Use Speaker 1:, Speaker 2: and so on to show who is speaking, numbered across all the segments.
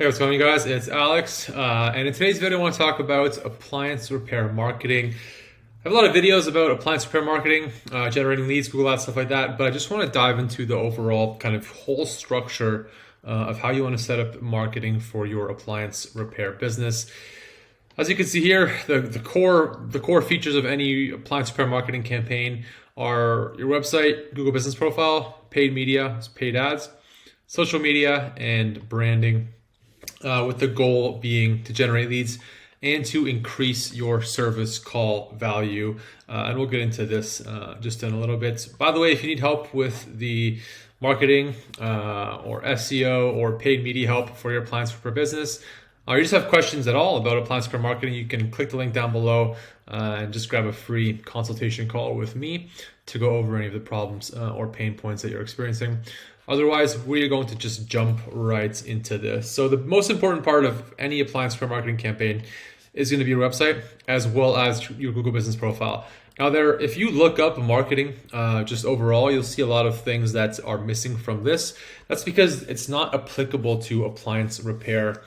Speaker 1: Hey, what's going on, guys? It's Alex, and in today's video, I want to talk about appliance repair marketing. I have a lot of videos about appliance repair marketing, generating leads, Google Ads, stuff like that, but I just want to dive into the overall kind of whole structure of how you want to set up marketing for your appliance repair business. As you can see here, the core features of any appliance repair marketing campaign are your website, Google Business Profile, paid media, paid ads, social media, and branding. With the goal being to generate leads and to increase your service call value. And we'll get into this just in a little bit. By the way, if you need help with the marketing or SEO or paid media help for your appliance repair business, or you just have questions at all about appliance repair marketing, you can click the link down below and just grab a free consultation call with me to go over any of the problems or pain points that you're experiencing. Otherwise, we're going to just jump right into this. So the most important part of any appliance repair marketing campaign is going to be your website as well as your Google Business Profile. Now if you look up marketing just overall, you'll see a lot of things that are missing from this. That's because it's not applicable to appliance repair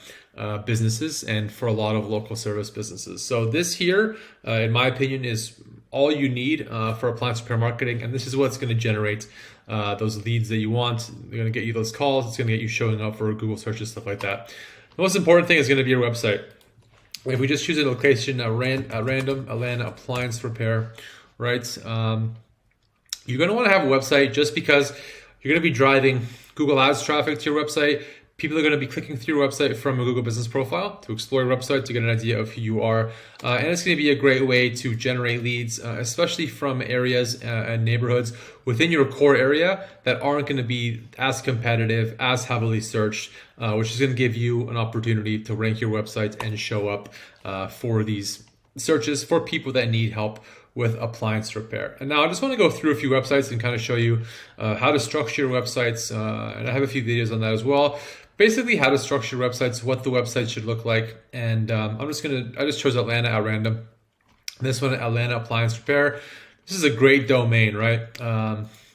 Speaker 1: businesses and for a lot of local service businesses. So this here, in my opinion, is all you need for appliance repair marketing, and this is what's going to generate those leads that you want. They're going to get you those calls. It's going to get you showing up for Google searches, stuff like that. The most important thing is going to be your website. If we just choose a location, random Atlanta appliance repair, right? You're going to want to have a website just because you're going to be driving Google Ads traffic to your website. People are going to be clicking through your website from a Google Business Profile to explore your website, to get an idea of who you are. And it's going to be a great way to generate leads, especially from areas and neighborhoods within your core area that aren't going to be as competitive, as heavily searched, which is going to give you an opportunity to rank your website and show up for these searches for people that need help with appliance repair. And now I just want to go through a few websites and kind of show you how to structure your websites. And I have a few videos on that as well. Basically, how to structure websites, what the website should look like. And I just chose Atlanta at random. This one, Atlanta Appliance Repair. This is a great domain, right?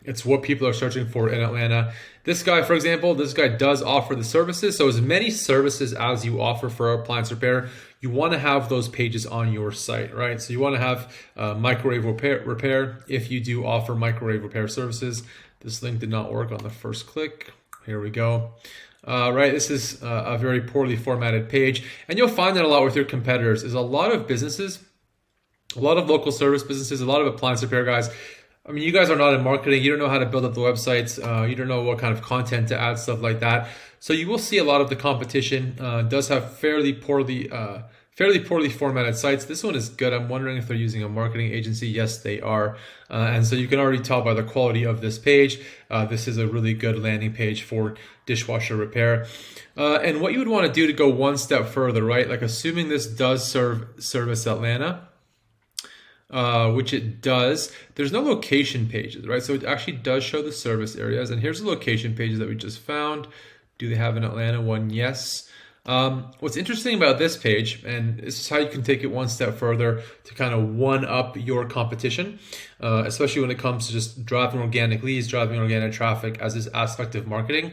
Speaker 1: It's what people are searching for in Atlanta. This guy, for example, does offer the services. So as many services as you offer for appliance repair, you want to have those pages on your site, right? So you want to have microwave repair if you do offer microwave repair services. This link did not work on the first click. Here we go. Right, this is a very poorly formatted page, and you'll find that a lot with your competitors is a lot of businesses, a lot of local service businesses, a lot of appliance repair guys. I mean, you guys are not in marketing. You don't know how to build up the websites. You don't know what kind of content to add, stuff like that. So you will see a lot of the competition does have fairly poorly formatted sites. This one is good. I'm wondering if they're using a marketing agency. Yes, they are. And so you can already tell by the quality of this page. This is a really good landing page for dishwasher repair. And what you would want to do to go one step further, right? Like assuming this does service Atlanta, which it does, there's no location pages, right? So it actually does show the service areas. And here's the location pages that we just found. Do they have an Atlanta one? Yes. What's interesting about this page, and this is how you can take it one step further to kind of one up your competition, especially when it comes to just driving organic leads, driving organic traffic as this aspect of marketing,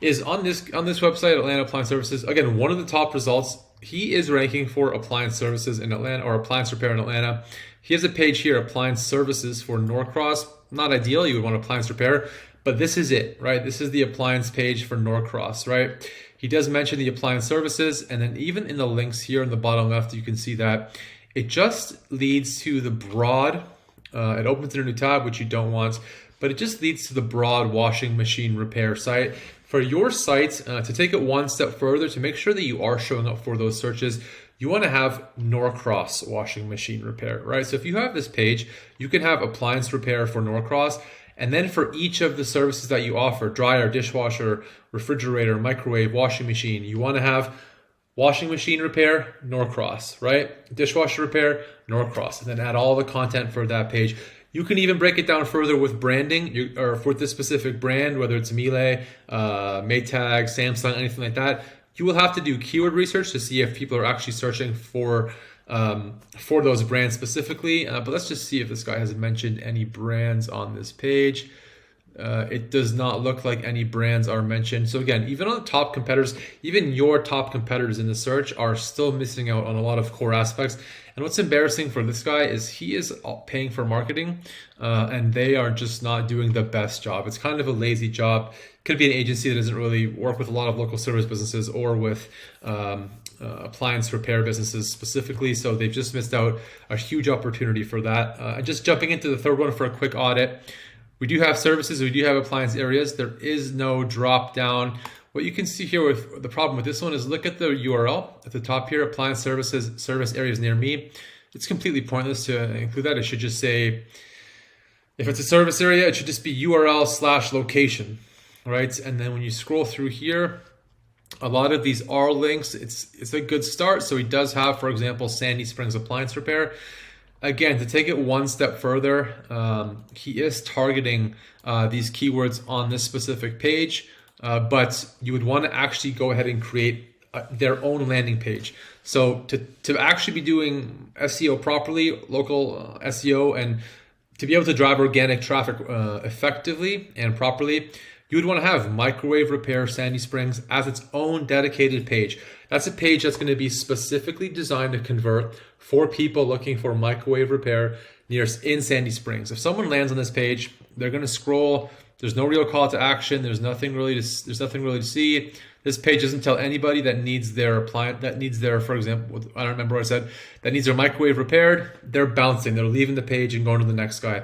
Speaker 1: is on this website, Atlanta Appliance Services. Again, one of the top results, he is ranking for appliance services in Atlanta, or appliance repair in Atlanta. He has a page here, appliance services for Norcross. Not ideal, you would want appliance repair, but this is it, right? This is the appliance page for Norcross, right? He does mention the appliance services, and then even in the links here in the bottom left, you can see that it just leads to the broad, it opens in a new tab, which you don't want, but it just leads to the broad washing machine repair site. For your site, to take it one step further, to make sure that you are showing up for those searches, you want to have Norcross washing machine repair, right? So if you have this page, you can have appliance repair for Norcross, and then for each of the services that you offer, dryer, dishwasher, refrigerator, microwave, washing machine, you want to have washing machine repair, Norcross, right? Dishwasher repair, Norcross, and then add all the content for that page. You can even break it down further with branding, or for this specific brand, whether it's Miele, Maytag, Samsung, anything like that. You will have to do keyword research to see if people are actually searching for those brands specifically. But let's just see if this guy has mentioned any brands on this page. it does not look like any brands are mentioned. So again, even on the top competitors, even your top competitors in the search are still missing out on a lot of core aspects. And what's embarrassing for this guy is he is paying for marketing, and they are just not doing the best job. It's kind of a lazy job. Could be an agency that doesn't really work with a lot of local service businesses or with appliance repair businesses specifically. So they've just missed out a huge opportunity for that. Just jumping into the third one for a quick audit. We do have services, we do have appliance areas. There is no drop down. What you can see here with the problem with this one is look at the URL at the top here, appliance services, service areas near me. It's completely pointless to include that. It should just say, if it's a service area, it should just be URL/location, right? And then when you scroll through here, a lot of these are links. It's a good start. So he does have, for example, Sandy Springs appliance repair. Again, to take it one step further, he is targeting these keywords on this specific page, but you would want to actually go ahead and create their own landing page. So to actually be doing SEO properly, local SEO, and to be able to drive organic traffic effectively and properly, you would want to have microwave repair Sandy Springs as its own dedicated page. That's a page that's going to be specifically designed to convert for people looking for microwave repair in Sandy Springs. If someone lands on this page, they're going to scroll. There's no real call to action. There's nothing really to see. This page doesn't tell anybody that needs their appliance, for example, I don't remember what I said, that needs their microwave repaired. They're bouncing. They're leaving the page and going to the next guy.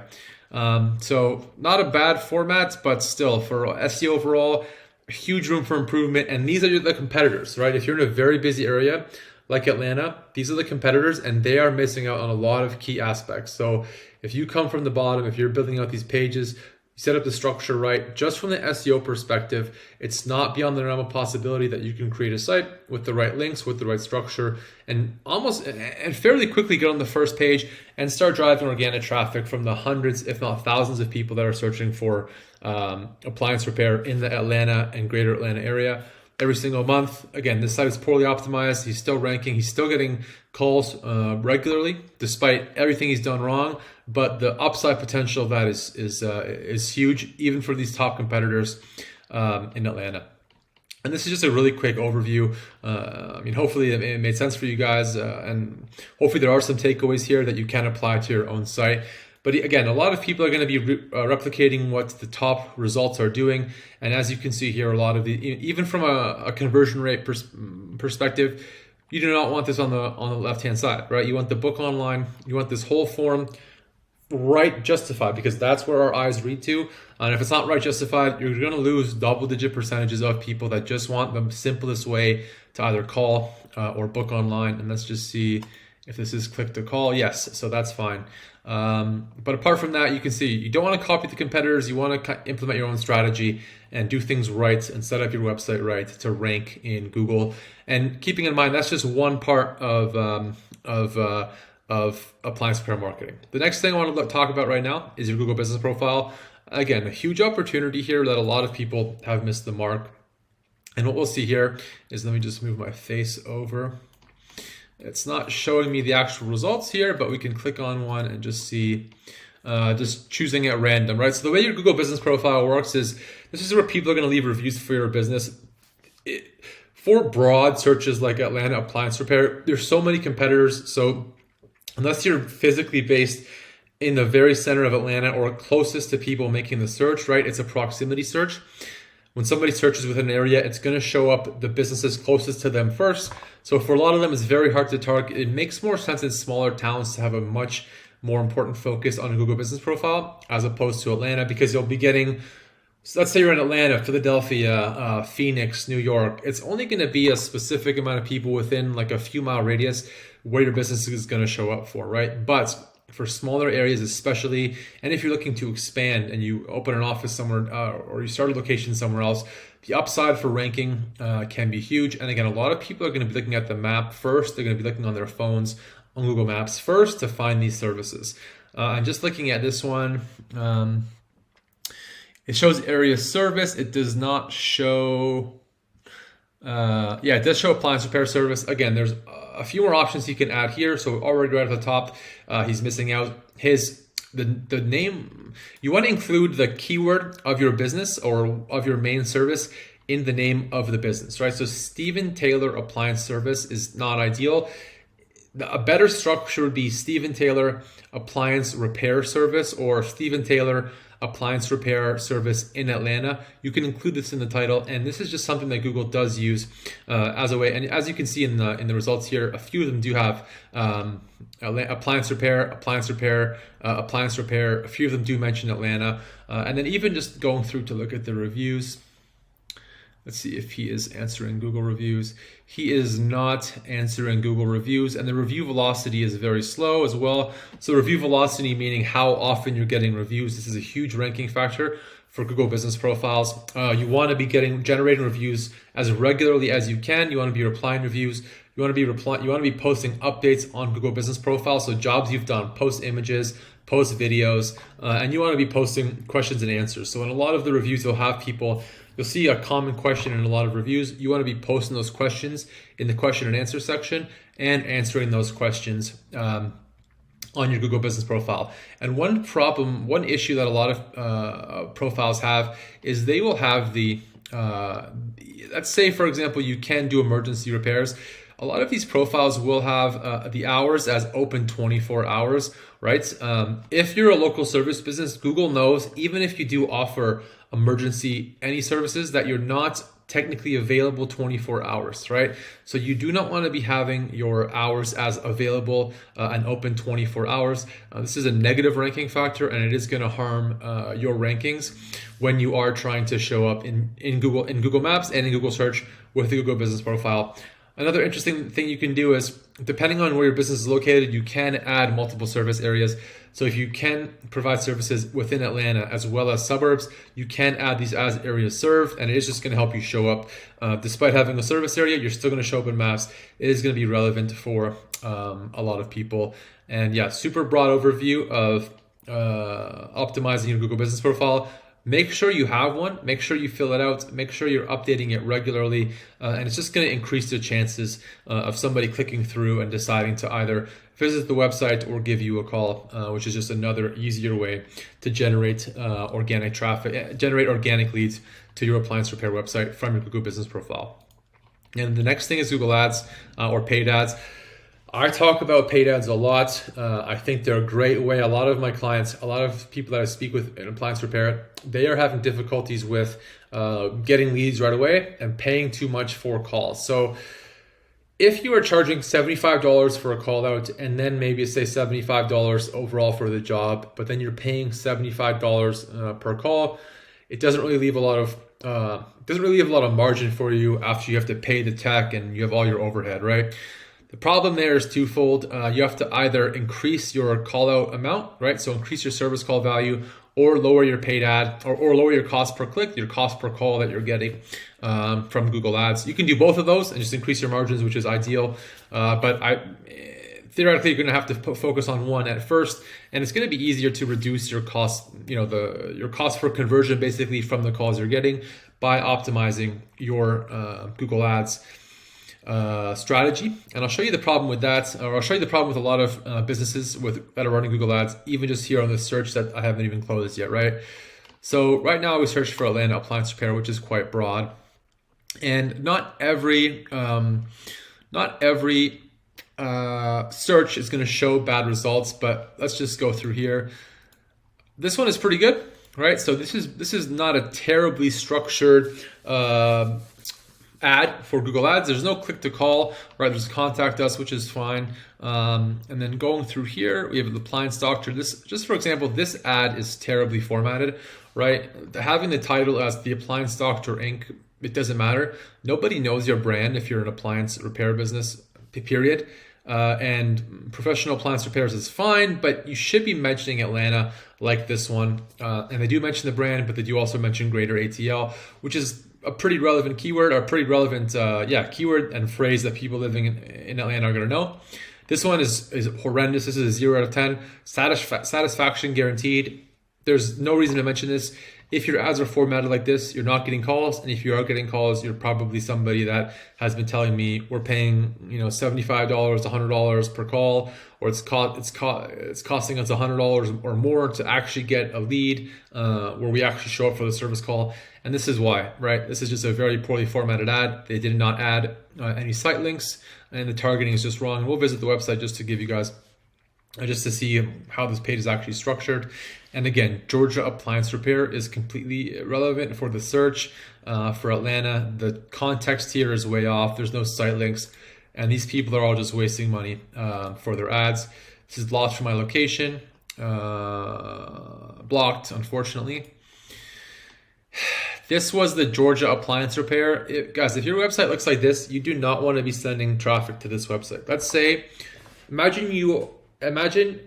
Speaker 1: So not a bad format, but still for SEO overall, huge room for improvement. And these are the competitors, right? If you're in a very busy area like Atlanta, these are the competitors, and they are missing out on a lot of key aspects. So if you come from the bottom, if you're building out these pages, you set up the structure right, just from the SEO perspective, it's not beyond the realm of possibility that you can create a site with the right links, with the right structure, and fairly quickly get on the first page and start driving organic traffic from the hundreds, if not thousands of people that are searching for appliance repair in the Atlanta and greater Atlanta area every single month. Again, this site is poorly optimized. He's still ranking. He's still getting calls regularly, despite everything he's done wrong. But the upside potential of that is huge, even for these top competitors in Atlanta. And this is just a really quick overview. Hopefully it made sense for you guys, and hopefully there are some takeaways here that you can apply to your own site. But again, a lot of people are going to be replicating what the top results are doing. And as you can see here, a lot of even from a conversion rate perspective, you do not want this on the left-hand side, right? You want the book online. You want this whole form right justified, because that's where our eyes read to. And if it's not right justified, you're going to lose double-digit percentages of people that just want the simplest way to either call or book online. And let's just see if this is click to call. Yes, so that's fine. But apart from that, you can see you don't want to copy the competitors. You want to implement your own strategy and do things right and set up your website right to rank in Google. And keeping in mind, that's just one part of appliance repair marketing. The next thing I want to talk about right now is your Google business profile. Again, a huge opportunity here that a lot of people have missed the mark. And what we'll see here is, let me just move my face over. It's not showing me the actual results here, but we can click on one and just see, just choosing at random, right? So the way your Google business profile works is, this is where people are going to leave reviews for your business. For broad searches like Atlanta appliance repair, there's so many competitors. So unless you're physically based in the very center of Atlanta or closest to people making the search, right? It's a proximity search. When somebody searches within an area, it's going to show up the businesses closest to them first. So for a lot of them, it's very hard to target. It makes more sense in smaller towns to have a much more important focus on a Google business profile as opposed to Atlanta, because you'll be getting, so let's say you're in Atlanta, Philadelphia, Phoenix, New York. It's only going to be a specific amount of people within like a few mile radius where your business is going to show up for, right? But for smaller areas especially, and if you're looking to expand and you open an office somewhere or you start a location somewhere else, the upside for ranking can be huge. And again, a lot of people are going to be looking at the map first. They're going to be looking on their phones on Google Maps first to find these services. And just looking at this one, it shows area service. It does not show, it does show appliance repair service. Again, there's a few more options you can add here. So already right at the top, he's missing out. His the name, you want to include the keyword of your business or of your main service in the name of the business, right? So Stephen Taylor Appliance Service is not ideal. A better structure would be Stephen Taylor Appliance Repair Service or Stephen Taylor Appliance Repair Service in Atlanta. You can include this in the title, and this is just something that Google does use as a way. And as you can see in the results here, a few of them do have appliance repair, appliance repair, appliance repair. A few of them do mention Atlanta, and then even just going through to look at the reviews. Let's see if he is answering Google reviews. He is not answering Google reviews, and the review velocity is very slow as well. So review velocity meaning how often you're getting reviews. This is a huge ranking factor for Google business profiles. You want to be generating reviews as regularly as you can. You want to be replying reviews. You want to be posting updates on Google business profiles. So jobs you've done, post images, post videos, and you want to be posting questions and answers. So in a lot of the reviews, you'll see a common question in a lot of reviews. You want to be posting those questions in the question and answer section and answering those questions on your Google business profile. And one issue that a lot of profiles have is they will have let's say, for example, you can do emergency repairs. A lot of these profiles will have the hours as open 24 hours, right? If you're a local service business, Google knows even if you do offer any services that you're not technically available 24 hours, right? So you do not want to be having your hours as available and open 24 hours. This is a negative ranking factor, and it is going to harm your rankings when you are trying to show up in Google Maps and in Google Search with the Google Business Profile. Another interesting thing you can do is, depending on where your business is located, you can add multiple service areas. So if you can provide services within Atlanta as well as suburbs, you can add these as areas served, and it is just going to help you show up. Despite having a service area, you're still going to show up in maps. It is going to be relevant for a lot of people. And yeah, super broad overview of optimizing your Google Business Profile. Make sure you have one, make sure you fill it out, make sure you're updating it regularly, and it's just going to increase the chances of somebody clicking through and deciding to either visit the website or give you a call, which is just another easier way to generate organic traffic, generate organic leads to your appliance repair website from your Google Business Profile. And the next thing is Google Ads or paid ads. I talk about paid ads a lot. I think they're a great way. A lot of my clients, a lot of people that I speak with in appliance repair, they are having difficulties with getting leads right away and paying too much for calls. So if you are charging $75 for a call out and then maybe say $75 overall for the job, but then you're paying $75 per call, it doesn't really leave a lot of margin for you after you have to pay the tech and you have all your overhead, right? The problem there is twofold. You have to either increase your call out amount, right? So increase your service call value, or lower your paid ad, or lower your cost per click, your cost per call that you're getting from Google Ads. You can do both of those and just increase your margins, which is ideal. But theoretically, you're going to have to focus on one at first, and it's going to be easier to reduce your cost, your cost per conversion, basically from the calls you're getting, by optimizing your Google Ads strategy. And I'll show you the problem with that, or I'll show you the problem with a lot of businesses that are running Google Ads, even just here on the search that I haven't even closed yet, right? So right now we searched for Atlanta appliance repair, which is quite broad, and not every search is going to show bad results, but let's just go through here. This one is pretty good, right? So this is not a terribly structured ad for Google Ads. There's no click to call, right? There's contact us, which is fine. And then going through here, we have the appliance doctor. This, just for example, this ad is terribly formatted, right? Having the title as the Appliance Doctor Inc., it doesn't matter. Nobody knows your brand if you're an appliance repair business, period. And professional appliance repairs is fine, but you should be mentioning Atlanta like this one. And they do mention the brand, but they do also mention greater ATL, which is a pretty relevant keyword, or a pretty relevant keyword and phrase that people living in Atlanta are going to know. This one is horrendous. This is a 0 out of 10. Satisfaction guaranteed. There's no reason to mention this. if your ads are formatted like this, you're not getting calls. And if you are getting calls, you're probably somebody that has been telling me we're paying, $75, $100 per call, or it's costing us $100 or more to actually get a lead where we actually show up for the service call. And this is why, right? This is just a very poorly formatted ad. They did not add any site links, and the targeting is just wrong. And we'll visit the website just to give you guys, just to see how this page is actually structured. And again, Georgia appliance repair is completely irrelevant for the search. For Atlanta, the context here is way off. There's no site links, and these people are all just wasting money for their ads. This is lost from my location, blocked, unfortunately. This was the Georgia appliance repair. Guys, if your website looks like this, you do not want to be sending traffic to this website. Let's say, imagine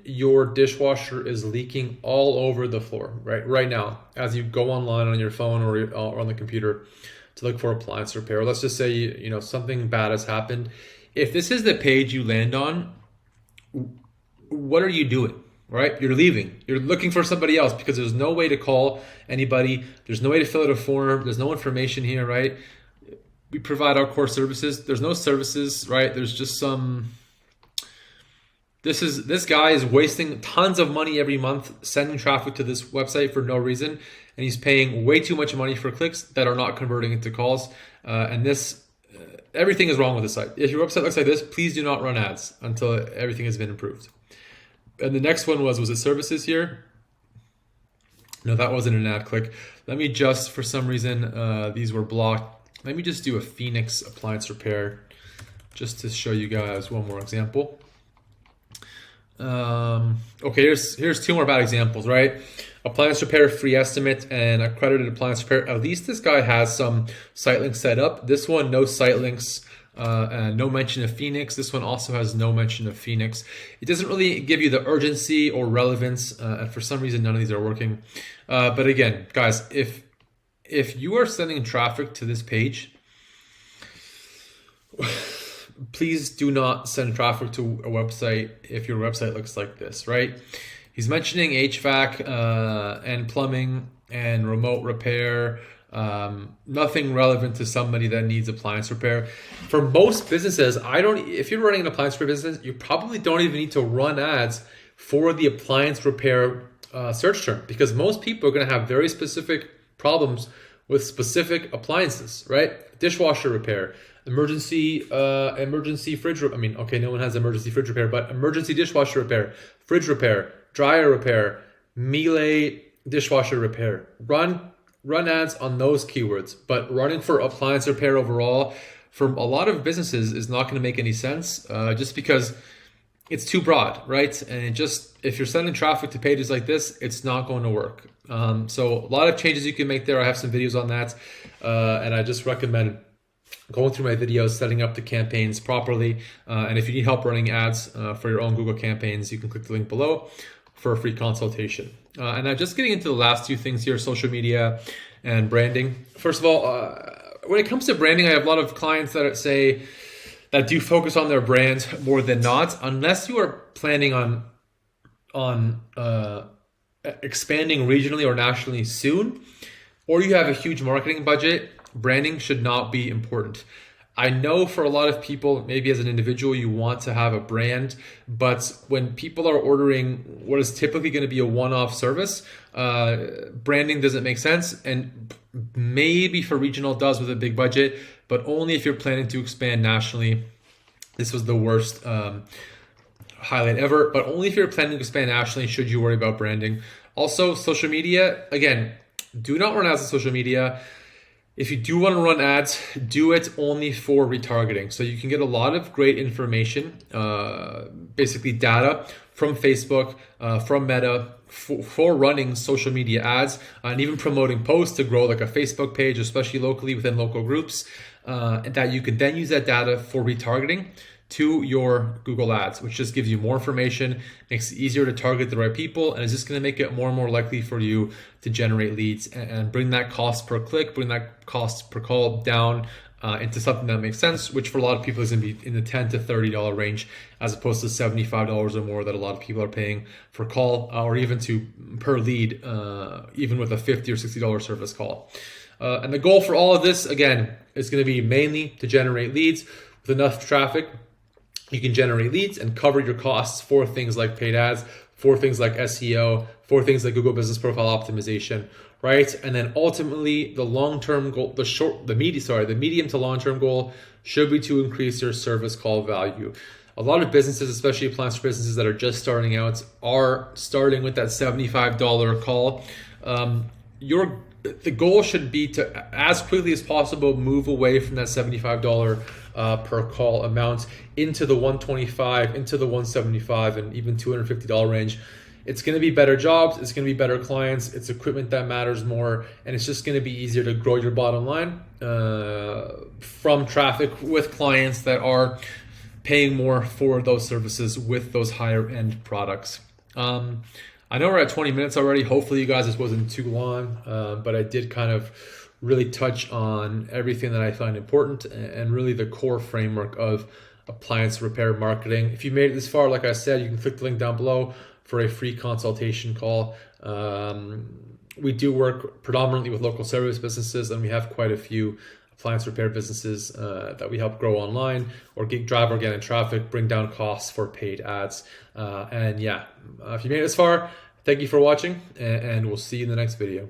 Speaker 1: your dishwasher is leaking all over the floor right now as you go online on your phone or on the computer to look for appliance repair. Let's just say something bad has happened. If this is the page you land on, what are you doing? Right? You're leaving. You're looking for somebody else because there's no way to call anybody. There's no way to fill out a form. There's no information here, right? We provide our core services. There's no services, right? There's just some... This guy is wasting tons of money every month sending traffic to this website for no reason, and he's paying way too much money for clicks that are not converting into calls. Everything is wrong with the site. If your website looks like this, please do not run ads until everything has been improved. And the next one was it services here? No, that wasn't an ad click. Let me just, for some reason, these were blocked. Let me just do a Phoenix appliance repair just to show you guys one more example. Okay, here's two more bad examples, right? Appliance repair, free estimate, and accredited appliance repair. At least this guy has some site links set up. This one, no site links. And no mention of Phoenix. This one also has no mention of Phoenix. It doesn't really give you the urgency or relevance, and for some reason none of these are working. But again, guys, if you are sending traffic to this page, please do not send traffic to a website if your website looks like this, right? He's mentioning HVAC and plumbing and remote repair. Nothing relevant to somebody that needs appliance repair. For most businesses, if you're running an appliance repair business, you probably don't even need to run ads for the appliance repair search term, because most people are going to have very specific problems with specific appliances, right? Dishwasher repair, emergency fridge repair. No one has emergency fridge repair, but emergency dishwasher repair, fridge repair, dryer repair, Miele dishwasher repair. Run ads on those keywords, but running for appliance repair overall for a lot of businesses is not going to make any sense, just because it's too broad, right? And if you're sending traffic to pages like this, it's not going to work. So a lot of changes you can make there. I have some videos on that, and I just recommend going through my videos, setting up the campaigns properly. And if you need help running ads for your own Google campaigns, you can click the link below for a free consultation. And now just getting into the last two things here, social media and branding. First of all, when it comes to branding, I have a lot of clients that do focus on their brand more than not. Unless you are planning on expanding regionally or nationally soon, or you have a huge marketing budget, branding should not be important. I know for a lot of people, maybe as an individual, you want to have a brand, but when people are ordering what is typically going to be a one-off service, branding doesn't make sense. And maybe for regional it does with a big budget, but only if you're planning to expand nationally. This was the worst highlight ever, but only if you're planning to expand nationally should you worry about branding. Also, social media, again, do not run ads on social media. If you do want to run ads, do it only for retargeting. So you can get a lot of great information, basically data from Facebook, from Meta, for running social media ads, and even promoting posts to grow like a Facebook page, especially locally within local groups, and that you can then use that data for retargeting to your Google ads, which just gives you more information, makes it easier to target the right people, and is just going to make it more and more likely for you to generate leads and bring that cost per click, bring that cost per call down into something that makes sense, which for a lot of people is going to be in the $10 to $30 range, as opposed to $75 or more that a lot of people are paying for call, or even to per lead, even with a $50 or $60 service call. And the goal for all of this, again, is going to be mainly to generate leads. With enough traffic, you can generate leads and cover your costs for things like paid ads, for things like SEO, for things like Google Business Profile Optimization, right? And then ultimately, the long-term goal, the medium to long-term goal should be to increase your service call value. A lot of businesses, especially appliance businesses that are just starting out, are starting with that $75 call. The goal should be to, as quickly as possible, move away from that $75 per call amount into the $125, into the $175, and even $250 range. It's going to be better jobs, it's going to be better clients, it's equipment that matters more, and it's just going to be easier to grow your bottom line from traffic with clients that are paying more for those services with those higher end products. I know we're at 20 minutes already. Hopefully you guys, this wasn't too long, but I did kind of really touch on everything that I find important and really the core framework of appliance repair marketing. If you made it this far, like I said, you can click the link down below for a free consultation call. We do work predominantly with local service businesses, and we have quite a few appliance repair businesses that we help grow online or drive organic traffic, bring down costs for paid ads. And yeah, if you made it this far, thank you for watching, and we'll see you in the next video.